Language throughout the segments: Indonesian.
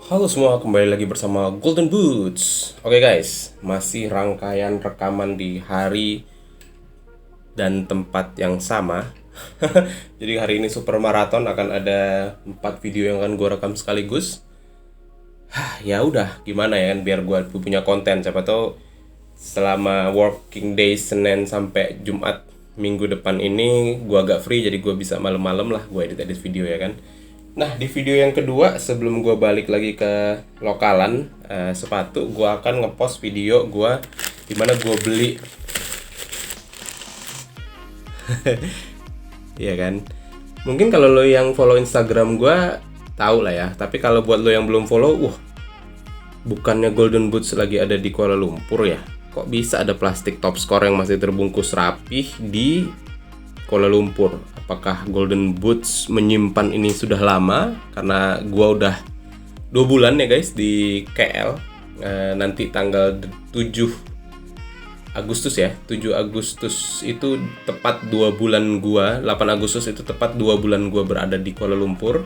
Halo semua, kembali lagi bersama Golden Boots. Oke guys, masih rangkaian rekaman di hari dan tempat yang sama. Jadi hari ini super maraton, akan ada 4 video yang akan gue rekam sekaligus. Ya udah, gimana ya kan, biar gue punya konten. Siapa tahu selama working day Senin sampai Jumat minggu depan ini gue agak free, jadi gue bisa malam-malam lah gue edit-edit video ya kan. Nah, di video yang kedua, sebelum gue balik lagi ke lokalan sepatu, gue akan ngepost video gue dimana gue beli. Iya kan. Mungkin kalau lo yang follow Instagram gue tahu lah ya. Tapi kalau buat lo yang belum follow, bukannya Golden Boots lagi ada di Kuala Lumpur ya? Kok bisa ada plastik top score yang masih terbungkus rapih di Kuala Lumpur? Apakah Golden Boots menyimpan ini sudah lama? Karena gua udah 2 bulan ya guys di KL. Nanti tanggal 7 Agustus ya. 7 Agustus itu tepat 2 bulan gua. 8 Agustus itu tepat 2 bulan gua berada di Kuala Lumpur.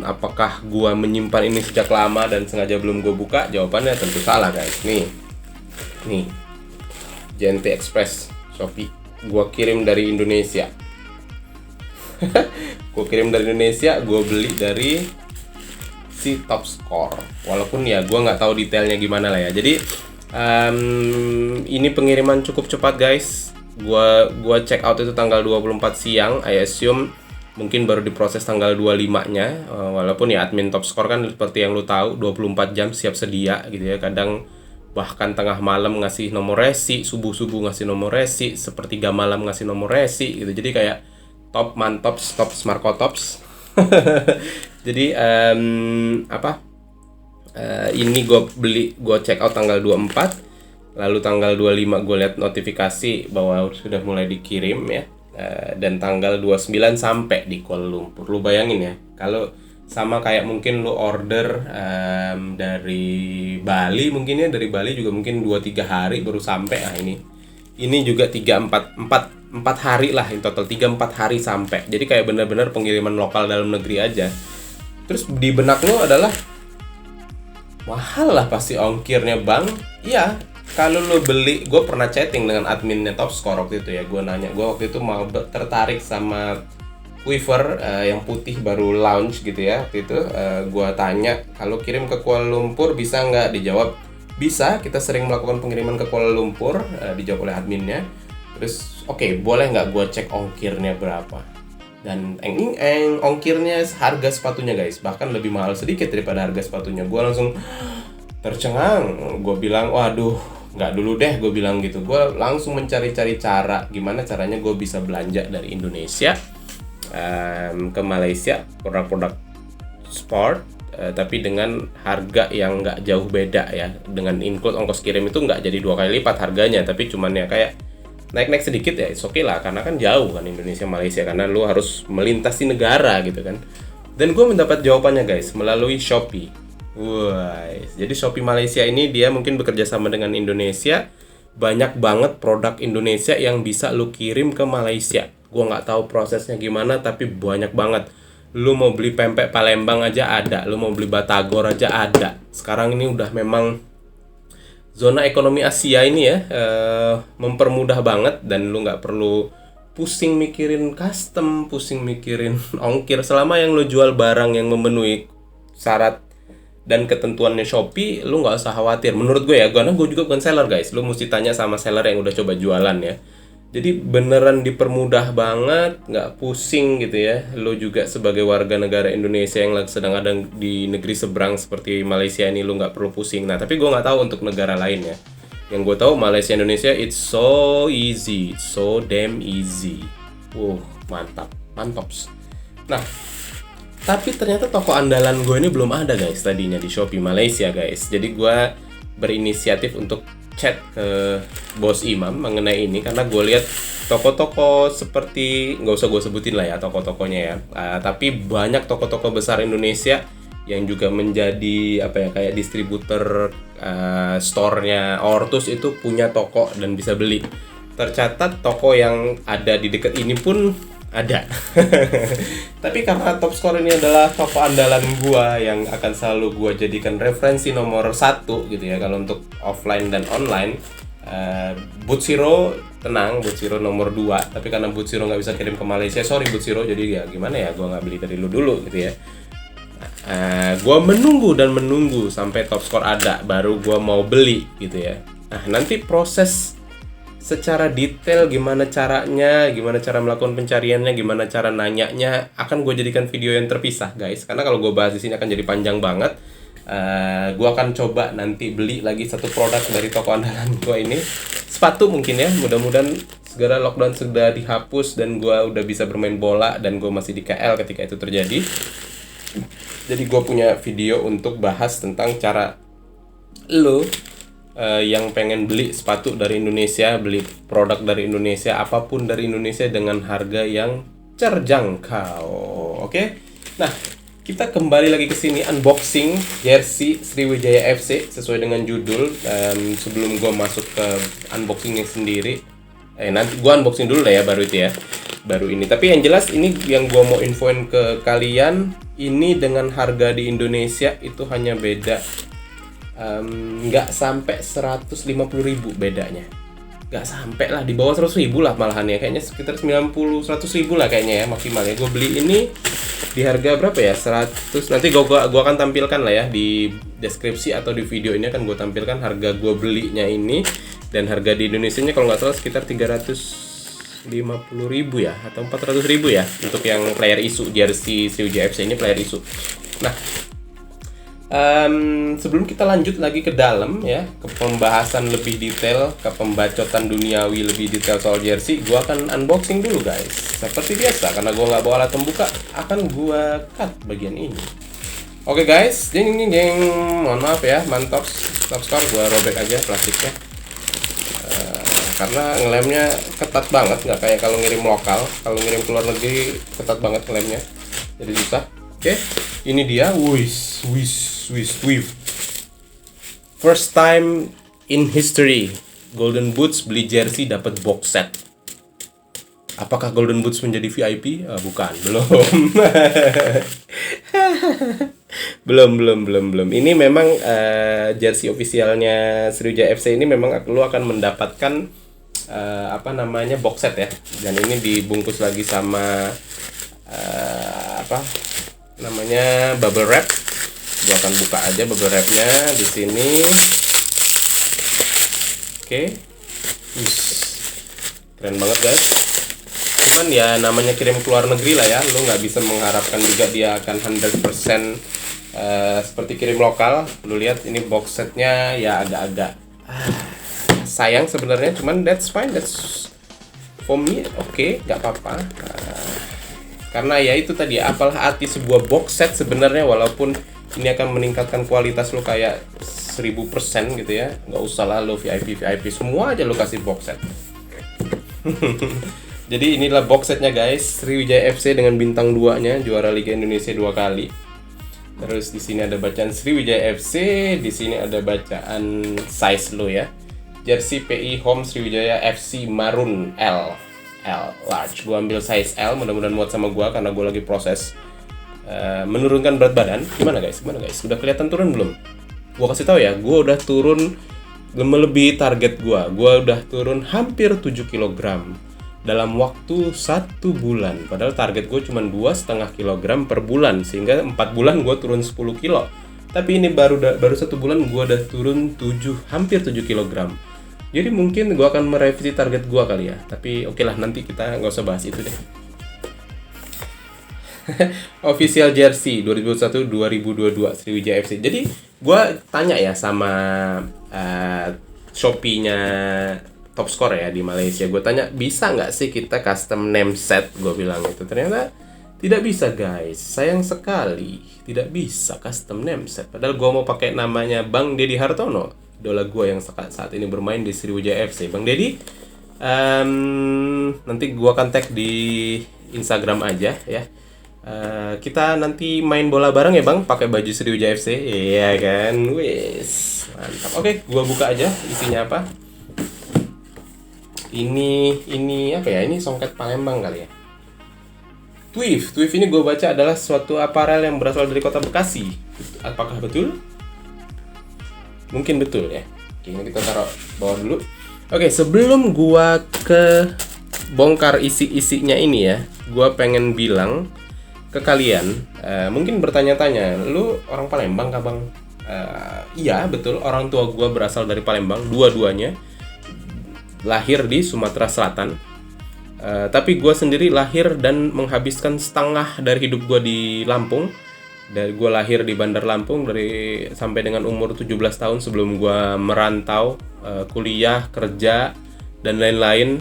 Apakah gua menyimpan ini sejak lama dan sengaja belum gua buka? Jawabannya tentu salah guys. Nih JNT Express Shopee. Gua kirim dari Indonesia. Gue beli dari si Top Score. Walaupun ya gue nggak tahu detailnya gimana lah ya. Jadi ini pengiriman cukup cepat guys. Gua check out itu tanggal 24 siang. I assume mungkin baru diproses tanggal 25-nya. Walaupun ya admin Top Score kan seperti yang lu tahu 24 jam siap sedia gitu ya. Kadang bahkan tengah malam ngasih nomor resi, subuh-subuh ngasih nomor resi, sepertiga malam ngasih nomor resi gitu. Jadi kayak top mantops, top smarkotops. Jadi ini gue check out tanggal 24, lalu tanggal 25 gue lihat notifikasi bahwa sudah mulai dikirim ya. Dan tanggal 29 sampai di Kuala Lumpur. Lu bayangin ya, kalau sama kayak mungkin lu order dari Bali, mungkin ya dari Bali juga mungkin 2-3 hari baru sampai. Nah ini juga 4 hari lah, in total 3-4 hari sampai. Jadi kayak benar-benar pengiriman lokal dalam negeri aja. Terus di benak lo adalah mahal lah pasti ongkirnya bang. Iya, kalau lo beli, gue pernah chatting dengan adminnya Top Score waktu itu ya. Gue nanya, gue waktu itu mau tertarik sama Quiver yang putih baru launch gitu ya. Waktu itu gue tanya kalau kirim ke Kuala Lumpur bisa nggak? Dijawab bisa, kita sering melakukan pengiriman ke Kuala Lumpur. Dijawab oleh adminnya. Terus oke, boleh nggak gue cek ongkirnya berapa? Dan ongkirnya harga sepatunya guys bahkan lebih mahal sedikit daripada harga sepatunya. Gue langsung tercengang. Gue bilang waduh, nggak dulu deh, gue bilang gitu. Gue langsung mencari-cari cara gimana caranya gue bisa belanja dari Indonesia ke Malaysia produk-produk sport, tapi dengan harga yang nggak jauh beda ya. Dengan include ongkos kirim itu nggak jadi 2 kali lipat harganya, tapi cuman ya kayak naik-naik sedikit ya, it's okay lah, karena kan jauh kan Indonesia Malaysia, karena lu harus melintasi negara gitu kan. Dan gue mendapat jawabannya guys melalui Shopee. Wah, jadi Shopee Malaysia ini dia mungkin bekerja sama dengan Indonesia. Banyak banget produk Indonesia yang bisa lu kirim ke Malaysia. Gue nggak tahu prosesnya gimana, tapi banyak banget. Lu mau beli pempek Palembang aja ada, lu mau beli batagor aja ada. Sekarang ini udah memang zona ekonomi Asia ini ya, mempermudah banget, dan lu nggak perlu pusing mikirin custom, pusing mikirin ongkir. Selama yang lu jual barang yang memenuhi syarat dan ketentuannya Shopee, lu nggak usah khawatir. Menurut gue ya, karena gue juga bukan seller guys. Lu mesti tanya sama seller yang udah coba jualan ya. Jadi beneran dipermudah banget, nggak pusing gitu ya. Lu juga sebagai warga negara Indonesia yang sedang ada di negeri seberang seperti Malaysia ini, lu nggak perlu pusing. Nah tapi gue nggak tahu untuk negara lain ya. Yang gue tahu Malaysia Indonesia it's so easy, so damn easy. Mantops. Nah tapi ternyata toko andalan gue ini belum ada guys tadinya di Shopee Malaysia guys. Jadi gue berinisiatif untuk chat ke bos Imam mengenai ini, karena gue lihat toko-toko seperti, nggak usah gue sebutin lah ya toko-tokonya ya, tapi banyak toko-toko besar Indonesia yang juga menjadi kayak distributor store-nya Ortus itu punya toko dan bisa beli. Tercatat toko yang ada di dekat ini pun Ada. Tapi karena Top Score ini adalah toko andalan gua yang akan selalu gua jadikan referensi nomor 1 gitu ya kalau untuk offline dan online. Boot Zero tenang, Boot Zero nomor 2. Tapi karena Boot Zero nggak bisa kirim ke Malaysia, sorry Boot Zero, jadi ya gimana ya, gua nggak beli dari lu dulu gitu ya. Gua menunggu sampai Top Score ada, baru gua mau beli gitu ya. Nah, nanti proses secara detail gimana caranya, gimana cara melakukan pencariannya, gimana cara nanyanya, akan gue jadikan video yang terpisah guys. Karena kalau gue bahas di sini akan jadi panjang banget. Gue akan coba nanti beli lagi satu produk dari toko andalan gue ini, sepatu mungkin ya. Mudah-mudahan segera lockdown sudah dihapus dan gue udah bisa bermain bola, dan gue masih di KL ketika itu terjadi. Jadi gue punya video untuk bahas tentang cara lo yang pengen beli sepatu dari Indonesia, beli produk dari Indonesia, apapun dari Indonesia dengan harga yang terjangkau. Oke? Nah, kita kembali lagi ke sini unboxing jersey Sriwijaya FC sesuai dengan judul. Sebelum gue masuk ke unboxingnya sendiri, nanti gue unboxing dulu lah ya, baru itu ya, baru ini. Tapi yang jelas ini yang gue mau infoin ke kalian, ini dengan harga di Indonesia itu hanya beda nggak sampai 150.000 bedanya, nggak sampai lah, di bawah 100.000 lah malahan ya, kayaknya sekitar 90-100.000 lah kayaknya ya maksimal ya. Gue beli ini di harga berapa ya, 100, nanti gue akan tampilkan lah ya di deskripsi atau di video ini akan gue tampilkan harga gue belinya ini, dan harga di Indonesia nya kalau nggak salah sekitar 350.000 ya atau 400.000 ya untuk yang player isu jersey Sriwijaya FC ini, player isu. Nah, sebelum kita lanjut lagi ke dalam ya, ke pembahasan lebih detail, ke pembacotan duniawi lebih detail soal jersey, gua akan unboxing dulu guys. Seperti biasa, karena gua nggak bawa alat pembuka, akan gua cut bagian ini. Oke guys, jeng, mohon maaf ya, mantap. Top Score gua robek aja plastiknya, karena ngelemnya ketat banget, nggak kayak kalau ngirim lokal. Kalau ngirim ke luar negeri ketat banget ngelemnya, jadi susah. Oke, ini dia, first time in history Golden Boots beli jersey dapat box set. Apakah Golden Boots menjadi VIP? Bukan, belum. Ini memang jersey officialnya Sriwijaya FC ini memang lu akan mendapatkan box set ya. Dan ini dibungkus lagi sama bubble wrap. Gua akan buka aja bubble wrapnya di sini. Oke. Keren banget guys. Cuman ya namanya kirim ke luar negeri lah ya, lu nggak bisa mengharapkan juga dia akan 100% seperti kirim lokal. Lu lihat ini box setnya ya agak-agak sayang sebenarnya, cuman that's fine, that's for me oke, nggak apa-apa. Karena ya itu tadi, apalah arti sebuah box set sebenarnya, walaupun ini akan meningkatkan kualitas lo kayak 1000% gitu ya, nggak usah lah lo VIP semua aja lo kasih box set. Jadi inilah box setnya guys, Sriwijaya FC dengan bintang 2-nya, juara Liga Indonesia 2 kali. Terus di sini ada bacaan Sriwijaya FC, di sini ada bacaan size lo ya. Jersey PI Home Sriwijaya FC Maroon L large. Gua ambil size L, mudah-mudahan muat sama gua karena gua lagi proses menurunkan berat badan. Gimana guys? Udah kelihatan turun belum? Gua kasih tahu ya, gua udah turun melebihi target gua. Gua udah turun hampir 7 kg dalam waktu 1 bulan. Padahal target gua cuma 2,5 kg per bulan, sehingga 4 bulan gua turun 10 kilo. Tapi ini baru 1 bulan gua udah turun hampir 7 kg. Jadi mungkin gue akan merevisi target gue kali ya. Tapi oke lah, nanti kita nggak usah bahas itu deh. Official jersey 2021-2022 Sriwijaya FC. Jadi gue tanya ya sama Shopee-nya Top Score ya di Malaysia. Gue tanya, bisa nggak sih kita custom name set? Gue bilang itu. Ternyata tidak bisa guys. Sayang sekali tidak bisa custom name set. Padahal gue mau pakai namanya Bang Deddy Hartono, idola gue yang saat ini bermain di Sriwijaya FC. Bang Deddy, nanti gue akan tag di Instagram aja ya. Kita nanti main bola bareng ya bang, pakai baju Sriwijaya FC. Iya kan, wes mantap. Oke, gue buka aja isinya apa. Ini apa ya? Ini songket Palembang kali ya. Twift ini gue baca adalah suatu aparel yang berasal dari kota Bekasi. Apakah betul? Mungkin betul ya. Oke, ini kita taruh bawah dulu. Oke, sebelum gue ke bongkar isi-isinya ini ya, gue pengen bilang ke kalian, mungkin bertanya-tanya, lu orang Palembang kah bang? Iya betul, orang tua gue berasal dari Palembang, dua-duanya lahir di Sumatera Selatan. Tapi gue sendiri lahir dan menghabiskan setengah dari hidup gue di Lampung. Dari gue lahir di Bandar Lampung sampai dengan umur 17 tahun sebelum gue merantau, kuliah, kerja dan lain-lain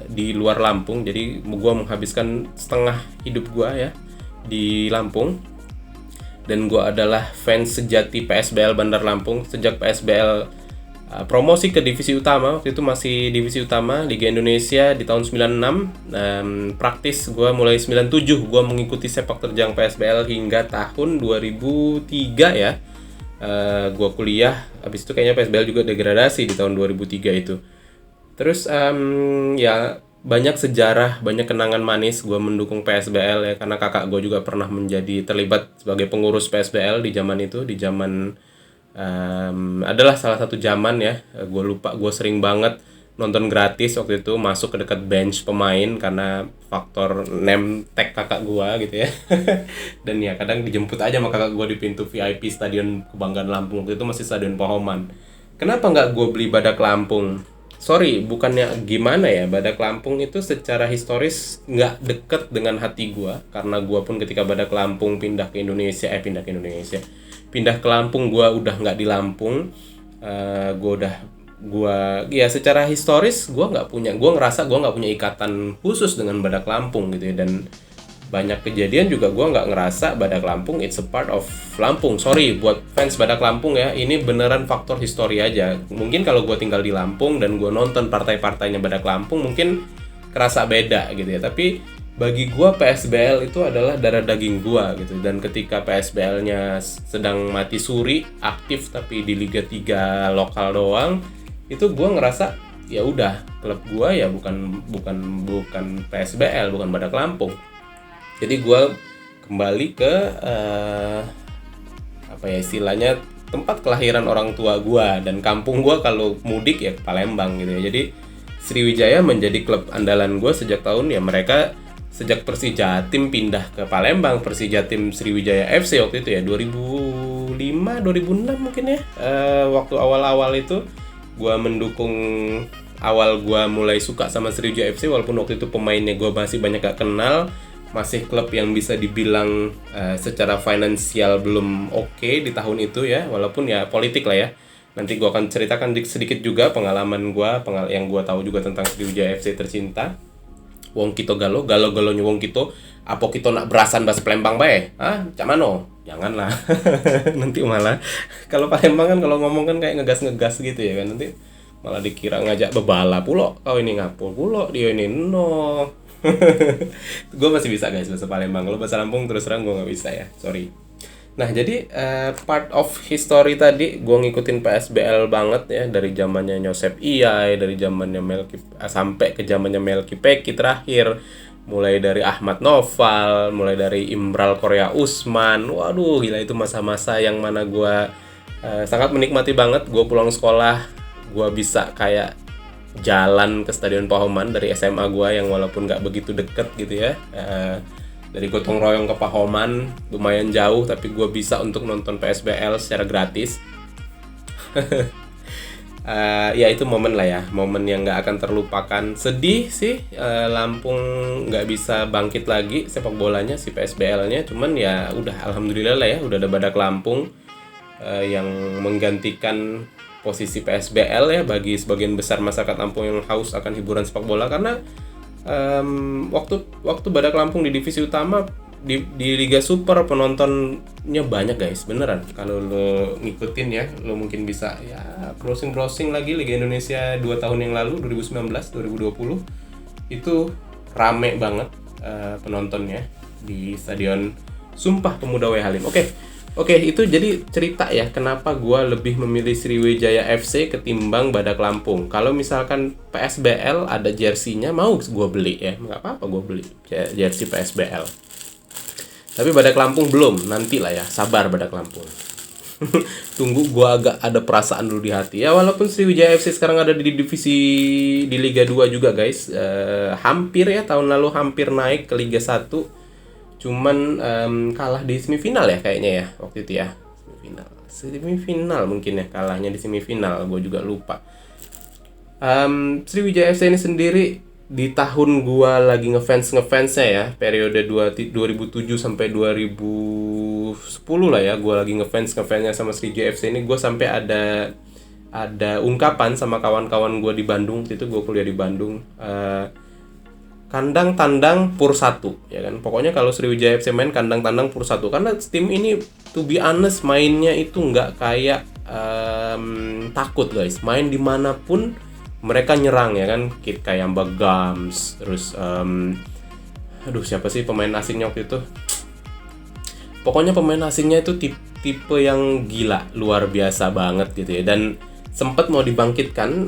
di luar Lampung. Jadi gue menghabiskan setengah hidup gue ya di Lampung. Dan gue adalah fans sejati PSBL Bandar Lampung sejak PSBL promosi ke divisi utama. Waktu itu masih divisi utama Liga Indonesia di tahun 96. Praktis gue mulai 97 gue mengikuti sepak terjang PSBL hingga tahun 2003 ya. Gue kuliah, habis itu kayaknya PSBL juga degradasi di tahun 2003 itu. Terus ya banyak sejarah, banyak kenangan manis gue mendukung PSBL ya, karena kakak gue juga pernah terlibat sebagai pengurus PSBL di zaman itu, di zaman adalah salah satu zaman ya, gue lupa, gue sering banget nonton gratis waktu itu, masuk ke dekat bench pemain karena faktor name tag kakak gue gitu ya. Dan ya kadang dijemput aja sama kakak gue di pintu VIP Stadion Kebanggaan Lampung, waktu itu masih Stadion Pahoman. Kenapa nggak gue beli Badak Lampung? Sorry, bukannya gimana ya, Badak Lampung itu secara historis nggak deket dengan hati gue, karena gue pun ketika Badak Lampung pindah ke Lampung, gue udah nggak di Lampung. Secara historis gue ngerasa gue nggak punya ikatan khusus dengan Badak Lampung gitu ya. Dan banyak kejadian juga gue nggak ngerasa Badak Lampung it's a part of Lampung. Sorry buat fans Badak Lampung ya, ini beneran faktor histori aja. Mungkin kalau gue tinggal di Lampung dan gue nonton partai-partainya Badak Lampung mungkin kerasa beda gitu ya. Tapi bagi gue PSBL itu adalah darah daging gue gitu. Dan ketika PSBL-nya sedang mati suri, aktif tapi di Liga 3 lokal doang, itu gue ngerasa ya udah, klub gue ya bukan PSBL, bukan Badak Lampung. Jadi gue kembali ke istilahnya tempat kelahiran orang tua gue dan kampung gue kalau mudik ya ke Palembang gitu ya. Jadi Sriwijaya menjadi klub andalan gue sejak Persijatim pindah ke Palembang, Persijatim Sriwijaya FC waktu itu ya 2005 2006 mungkin ya. Waktu awal-awal itu gue mendukung, awal gue mulai suka sama Sriwijaya FC walaupun waktu itu pemainnya gue masih banyak gak kenal, masih klub yang bisa dibilang secara finansial belum oke di tahun itu ya, walaupun ya politik lah ya. Nanti gue akan ceritakan sedikit juga pengalaman gue, yang gue tahu juga tentang Sriwijaya FC tercinta. Wong Kito galo-galonya Wong Kito, apa kita nak berasan bahasa Palembang bae? Cak mano? Janganlah. Nanti malah kalau Palembang kan kalau ngomong kan kayak ngegas-ngegas gitu ya kan, nanti malah dikira ngajak bebala pulo. Kau ini ngapul pulo, dia ini no. Gue masih bisa guys bahasa Palembang. Kalau bahasa Lampung terus terang gue nggak bisa ya, sorry. Nah jadi part of history tadi gue ngikutin PSBL banget ya, dari zamannya Joseph Iyai, dari zamannya sampai ke zamannya Melki Peki terakhir, mulai dari Ahmad Noval, mulai dari Imral Korea Usman. Waduh gila, itu masa-masa yang mana gue sangat menikmati banget. Gue pulang sekolah gue bisa kayak jalan ke Stadion Pahoman dari SMA gue yang walaupun nggak begitu deket gitu ya, dari gotong royong ke Pahoman lumayan jauh, tapi gue bisa untuk nonton PSBL secara gratis. Ya itu momen lah ya, momen yang nggak akan terlupakan. Sedih sih, Lampung nggak bisa bangkit lagi sepak bolanya, si PSBL-nya. Cuman ya udah, alhamdulillah lah ya, udah ada Badak Lampung yang menggantikan posisi PSBL ya bagi sebagian besar masyarakat Lampung yang haus akan hiburan sepak bola. Karena waktu Badak Lampung di divisi utama di Liga Super penontonnya banyak guys, beneran. Kalau lo ngikutin ya, lo mungkin bisa ya browsing lagi Liga Indonesia 2 tahun yang lalu 2019-2020 itu rame banget penontonnya di Stadion Sumpah Pemuda W Halim. Oke, Oke, itu jadi cerita ya kenapa gua lebih memilih Sriwijaya FC ketimbang Badak Lampung. Kalau misalkan PSBL ada jersey-nya, mau gua beli ya, nggak apa-apa gua beli jersey PSBL. Tapi Badak Lampung belum, nanti lah ya, sabar Badak Lampung. Tunggu, gua agak ada perasaan dulu di hati ya, walaupun Sriwijaya FC sekarang ada di divisi di Liga 2 juga guys. Hampir ya, tahun lalu hampir naik ke Liga 1. Cuman kalah di semifinal ya kayaknya ya waktu itu ya, semifinal mungkin ya, kalahnya di semifinal, gue juga lupa. Sriwijaya FC ini sendiri di tahun gue lagi ngefansnya ya, periode 2007 sampai 2010 lah ya, gue lagi ngefansnya sama Sriwijaya FC ini. Gue sampai ada ungkapan sama kawan-kawan gue di Bandung, itu gue kuliah di Bandung, kandang tandang pur 1 ya kan. Pokoknya kalau Sriwijaya FC main kandang tandang pur 1, karena tim ini to be honest mainnya itu nggak kayak takut guys. Main dimanapun mereka nyerang ya kan, kayak Mbak Gams, terus aduh siapa sih pemain asingnya waktu itu. Pokoknya pemain asingnya itu tipe yang gila, luar biasa banget gitu ya. Dan sempat mau dibangkitkan,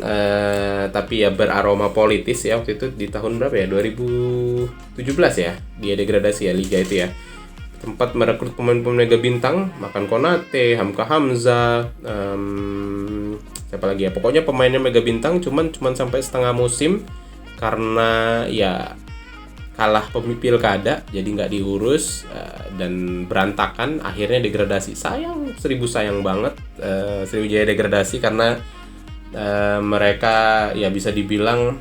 tapi ya beraroma politis ya waktu itu di tahun berapa ya, 2017 ya, dia degradasi ya liga itu ya. Tempat merekrut pemain-pemain mega bintang, Makan Konate, Hamka Hamzah, siapa lagi ya, pokoknya pemainnya mega bintang, cuman sampai setengah musim karena ya kalah pilkada, jadi nggak diurus, dan berantakan, akhirnya degradasi. Sayang, sayang banget Sriwijaya degradasi, karena mereka ya bisa dibilang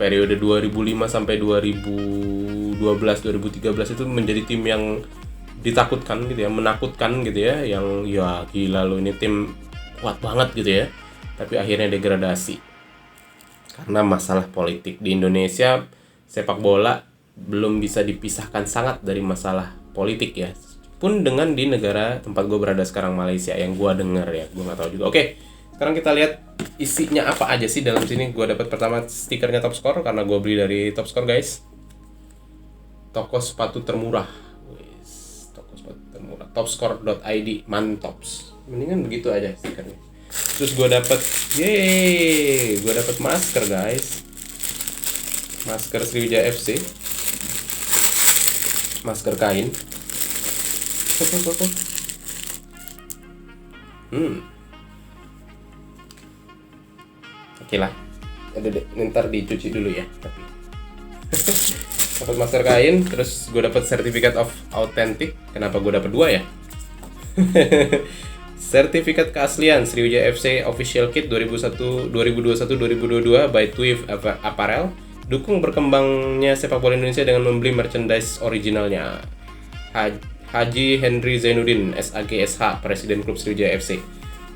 periode 2005 sampai 2012 2013 itu menjadi tim yang ditakutkan gitu ya, menakutkan gitu ya, yang ya gila lo ini tim kuat banget gitu ya, tapi akhirnya degradasi karena masalah politik. Di Indonesia sepak bola belum bisa dipisahkan sangat dari masalah politik ya, pun dengan di negara tempat gue berada sekarang, Malaysia, yang gue denger ya, gue nggak tahu juga. Oke, sekarang kita lihat isinya apa aja sih dalam sini. Gue dapat pertama stikernya Top Score, karena gue beli dari Top Score guys, toko sepatu termurah. Toko sepatu termurah, topscore.id, mantops, mendingan begitu aja stikernya. Terus gue dapat masker guys, masker Sriwijaya FC, masker kain. Oke lah, ntar dicuci dulu ya. Tapi dapat masker kain, terus gue dapat Certificate of Authentic. Kenapa gue dapat 2 ya? Sertifikat keaslian Sriwijaya FC Official Kit 2021-2022 by Twiv Apparel. Dukung berkembangnya sepak bola Indonesia dengan membeli merchandise originalnya. Haji Henry Zainuddin, SAGSH, Presiden Klub Sriwijaya FC.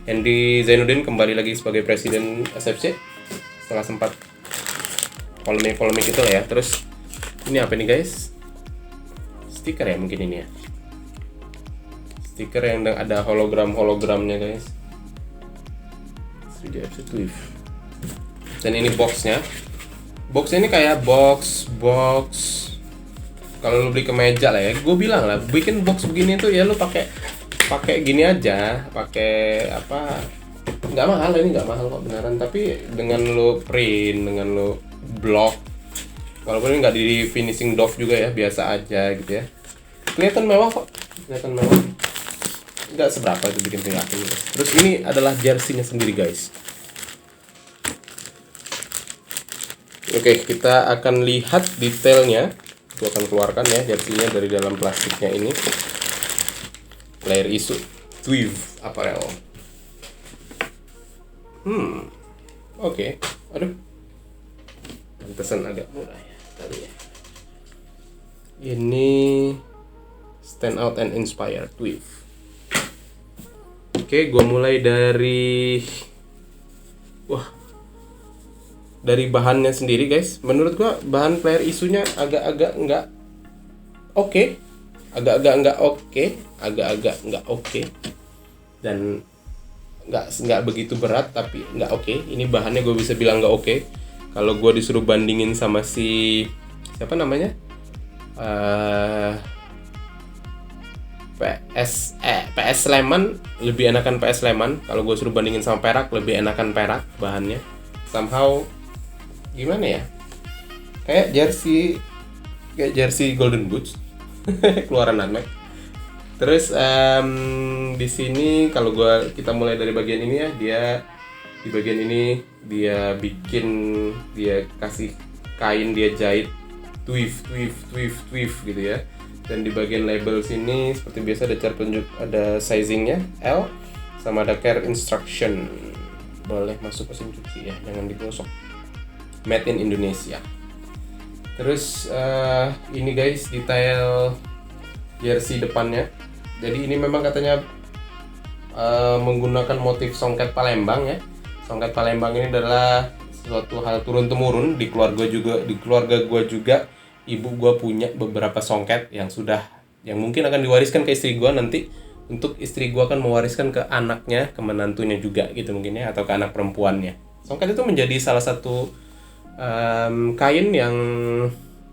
Henry Zainuddin kembali lagi sebagai Presiden SFC setelah sempat polemik itu lah ya. Terus ini apa nih guys? Stiker ya mungkin ini ya. Stiker yang ada hologramnya guys. Sriwijaya FC Twiv. Dan ini boxnya. Boxnya ini kayak box kalau lu beli kemeja lah ya. Gue bilang lah, bikin box begini tuh ya lu pakai gini aja, pakai apa? Nggak mahal, ini nggak mahal kok beneran. Tapi dengan lu print, dengan lu block, walaupun ini nggak di finishing doff juga ya, biasa aja gitu ya. Kelihatan mewah kok, nggak seberapa itu bikin tingkat gitu. Terus ini adalah jersey-nya sendiri guys. Oke, kita akan lihat detailnya. Gue akan keluarkan ya jersey-nya dari dalam plastiknya ini. Player issue Twiv Apparel. Oke. Aduh. Pantesan agak murah ya tadi ya. Ini Stand Out and Inspire Twiv. Oke, gue mulai dari dari bahannya sendiri guys. Menurut gua bahan player isunya agak-agak nggak oke, agak-agak nggak oke, dan nggak begitu berat tapi nggak oke. Ini bahannya gue bisa bilang nggak oke. Kalau gue disuruh bandingin sama si siapa namanya, PS Sleman lebih enakan PS Sleman. Kalau gue suruh bandingin sama Perak, lebih enakan Perak bahannya. Somehow gimana ya? Kayak jersey Golden Boots keluaran Nutmeg. Terus di sini kalau kita mulai dari bagian ini ya, di bagian ini dia kasih kain, dia jahit twif gitu ya. Dan di bagian label sini seperti biasa ada cara penunjuk, ada sizingnya L, sama ada care instruction. Boleh masuk mesin cuci ya, jangan digosok. Made in Indonesia. Terus ini guys detail jersey depannya. Jadi ini memang katanya menggunakan motif songket Palembang ya. Songket Palembang ini adalah suatu hal turun temurun di keluarga gue juga. Ibu gue punya beberapa songket yang mungkin akan diwariskan ke istri gue nanti. Untuk istri gue akan mewariskan ke anaknya, ke menantunya juga gitu mungkin ya, atau ke anak perempuannya. Songket itu menjadi salah satu kain yang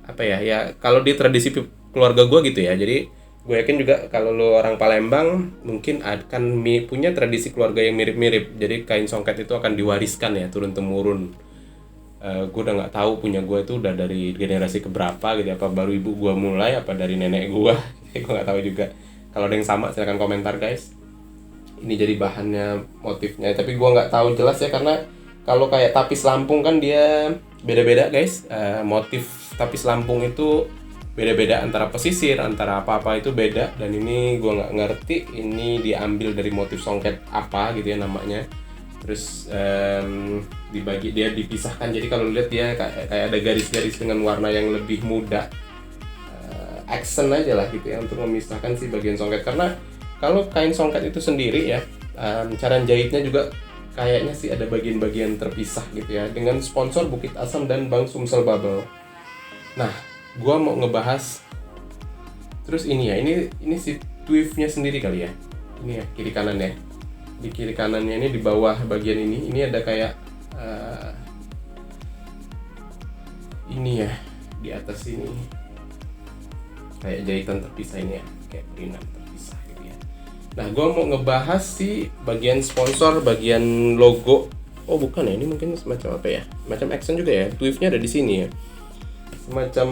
apa ya kalau di tradisi keluarga gue gitu ya. Jadi gue yakin juga kalau lo orang Palembang mungkin akan punya tradisi keluarga yang mirip-mirip. Jadi kain songket itu akan diwariskan ya turun temurun. Gue udah nggak tahu punya gue itu udah dari generasi keberapa gitu, apa baru ibu gue mulai, apa dari nenek gue. Gue nggak tahu juga. Kalau ada yang sama silahkan komentar guys. Ini jadi bahannya, motifnya, tapi gue nggak tahu jelas ya, karena kalau kayak tapis Lampung kan dia beda-beda guys. Motif tapis Lampung itu beda-beda, antara pesisir, antara apa-apa itu beda. Dan ini gue nggak ngerti ini diambil dari motif songket apa gitu ya namanya. Terus dia dipisahkan, jadi kalau lihat dia kayak ada garis-garis dengan warna yang lebih muda, accent aja lah gitu ya untuk memisahkan si bagian songket. Karena kalau kain songket itu sendiri ya, cara jahitnya juga kayaknya sih ada bagian-bagian terpisah gitu ya, dengan sponsor Bukit Asam dan Bank Sumsel Bubble. Nah, gua mau ngebahas terus ini ya, ini si twif-nya sendiri kali ya. Ini ya kiri kanan ya. Di kiri kanannya ini, di bawah bagian ini ada kayak ini ya, di atas ini kayak jahitan terpisah ini ya, kayak perinan terpisah gitu ya. Nah, gue mau ngebahas si bagian sponsor, bagian logo. Oh bukan ya, ini mungkin semacam apa ya, macam accent juga ya, twif-nya ada di sini ya. Semacam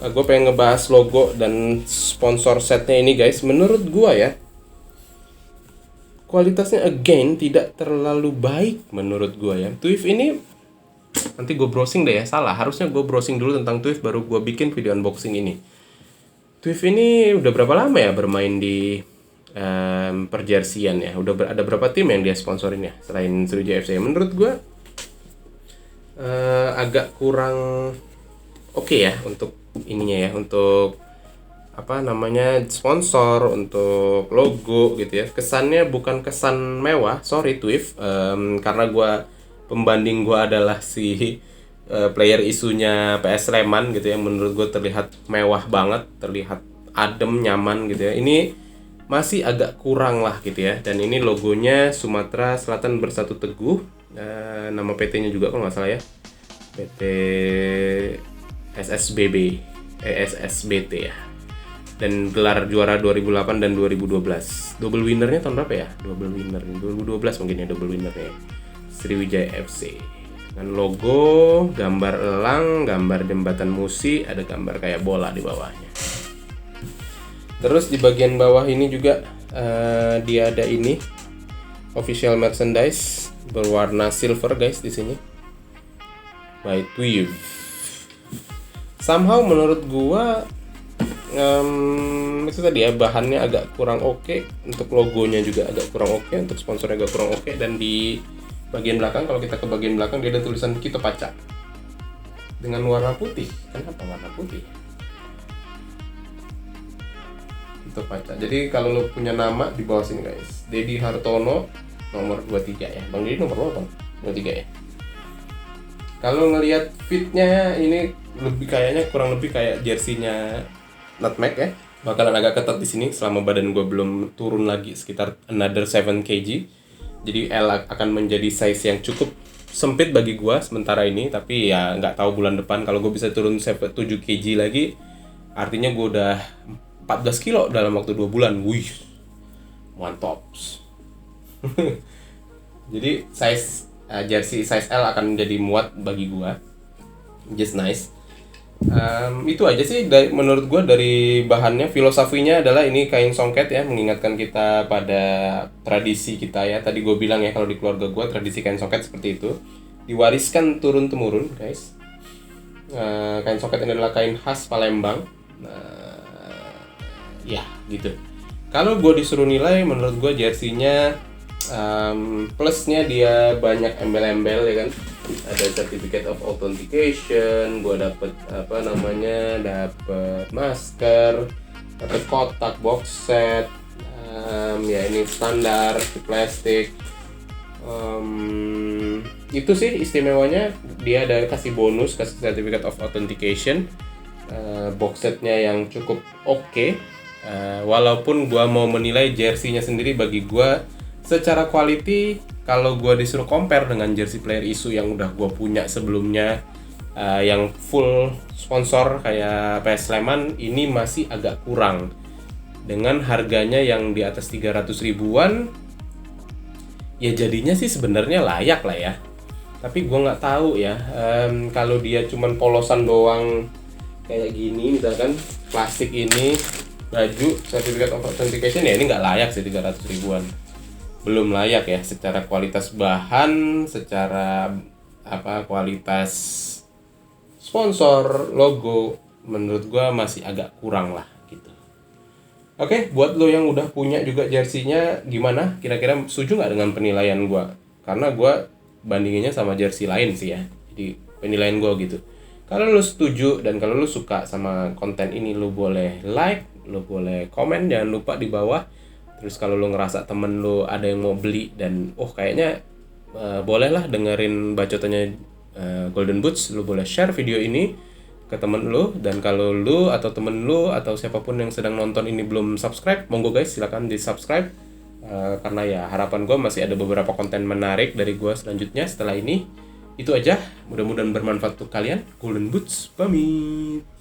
gue pengen ngebahas logo dan sponsor setnya ini guys. Menurut gue ya, kualitasnya again tidak terlalu baik menurut gue ya. Twif ini nanti gue browsing deh ya, salah, harusnya gue browsing dulu tentang Twif baru gue bikin video unboxing ini. Twif ini udah berapa lama ya bermain di perjersian ya? Udah ada berapa tim yang dia sponsorin ya selain Sriwijaya FC? Menurut gue agak kurang oke ya untuk ininya ya, untuk apa namanya, sponsor, untuk logo gitu ya. Kesannya bukan kesan mewah, sorry Twif, karena pembanding gue adalah si player isunya PS Sleman gitu ya. Menurut gue terlihat mewah banget, terlihat adem, nyaman gitu ya. Ini masih agak kurang lah gitu ya. Dan ini logonya Sumatera Selatan Bersatu Teguh, nama PT-nya juga kalau nggak salah ya, PT SSBT ya. Dan gelar juara 2008 dan 2012. Double winnernya tahun berapa ya? Double winner 2012 mungkin ya, double winnernya Sriwijaya FC. Dengan logo, gambar elang, gambar jembatan Musi, ada gambar kayak bola di bawahnya. Terus di bagian bawah ini juga dia ada ini official merchandise berwarna silver guys di sini. By Twif. Somehow menurut gua itu tadi ya, bahannya agak kurang oke, untuk logonya juga agak kurang oke, untuk sponsornya agak kurang oke. Dan di bagian belakang, kalau kita ke bagian belakang, dia ada tulisan Kito Paca dengan warna putih. Kenapa warna putih? Kito Paca. Jadi kalau lo punya nama di bawah sini guys, Dedi Hartono nomor 23 ya. Bang Dedi nomor berapa? 23 ya. Kalau ngelihat fitnya ini kayaknya kurang lebih kayak jersinya Nutmeg ya, bakalan agak ketat di sini selama badan gue belum turun lagi sekitar another 7 kg. Jadi L akan menjadi size yang cukup sempit bagi gue sementara ini, tapi ya nggak tahu bulan depan kalau gue bisa turun 7 kg lagi, artinya gue udah 14 kilo dalam waktu 2 bulan. Wih, Tops. Jadi jersey size L akan menjadi muat bagi gua. Just nice. Itu aja sih menurut gua dari bahannya. Filosofinya adalah ini kain songket ya, mengingatkan kita pada tradisi kita ya. Tadi gua bilang ya, kalau di keluarga gua tradisi kain songket seperti itu diwariskan turun temurun, guys. Kain songket ini adalah kain khas Palembang. Ya gitu. Kalau gue disuruh nilai, menurut gue jersinya plusnya dia banyak embel-embel ya kan. Ada certificate of authentication, gue dapet dapet masker, dapet kotak box set, ya ini standar di plastik. Itu sih istimewanya, dia ada kasih certificate of authentication, box setnya yang cukup oke. Walaupun gua mau menilai jersinya sendiri, bagi gua secara quality, kalau gua disuruh compare dengan jersey player isu yang udah gua punya sebelumnya, yang full sponsor kayak PS Sleman, ini masih agak kurang. Dengan harganya yang di atas 300 ribuan, ya jadinya sih sebenarnya layak lah ya. Tapi gue nggak tahu ya, kalau dia cuman polosan doang kayak gini, misalkan plastik ini, baju certificate of authentication, ya ini nggak layak sih 300 ribuan. Belum layak ya secara kualitas bahan, secara kualitas sponsor, logo, menurut gue masih agak kurang lah gitu. Oke, buat lo yang udah punya juga jersinya, gimana? Kira-kira setuju nggak dengan penilaian gue? Karena gue bandinginnya sama jersey lain sih ya, jadi penilaian gue gitu. Kalau lo setuju dan kalau lo suka sama konten ini, lo boleh like, lo boleh komen, jangan lupa di bawah. Terus kalau lo ngerasa temen lo ada yang mau beli dan kayaknya bolehlah dengerin bacotannya Golden Boots, lo boleh share video ini ke temen lo. Dan kalau lo atau temen lo atau siapapun yang sedang nonton ini belum subscribe, monggo guys, silakan di subscribe. Karena ya harapan gue masih ada beberapa konten menarik dari gue selanjutnya setelah ini. Itu aja, mudah-mudahan bermanfaat untuk kalian. Golden Boots pamit.